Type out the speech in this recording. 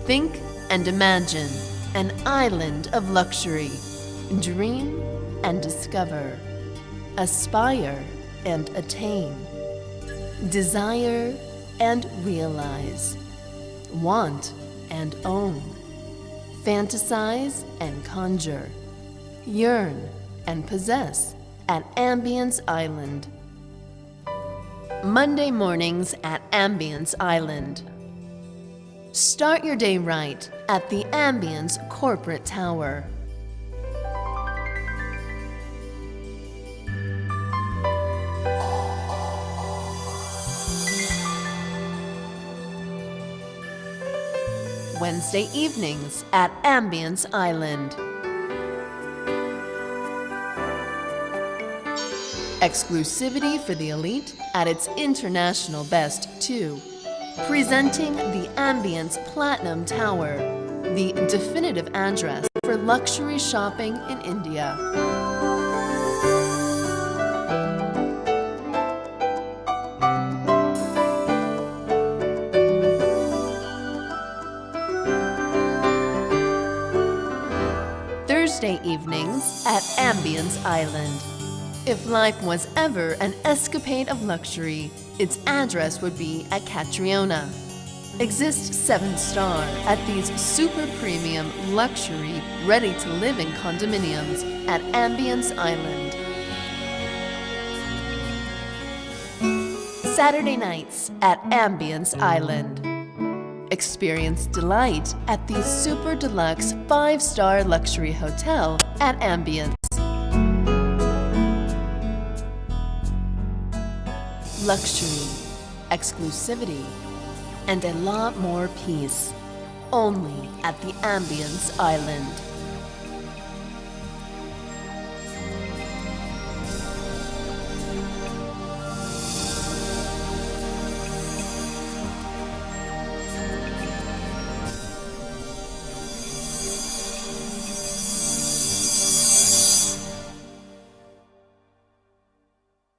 Think and imagine an island of luxury. Dream and discover. Aspire and attain. Desire and realize. Want and own. Fantasize and conjure. Yearn and possess at Ambience Island. Monday mornings at Ambience Island. Start your day right at the Ambience Corporate Tower. Wednesday evenings at Ambience Island. Exclusivity for the elite at its international best too. Presenting the Ambience Platinum Tower, the definitive address for luxury shopping in India. Thursday evenings at Ambience Island. If life was ever an escapade of luxury, its address would be at Catriona. Exist 7-star at these super premium luxury, ready-to-live-in condominiums at Ambience Island. Saturday nights at Ambience Island. Experience delight at the super deluxe 5-star luxury hotel at Ambience. Luxury, exclusivity, and a lot more peace, only at the Ambience Island.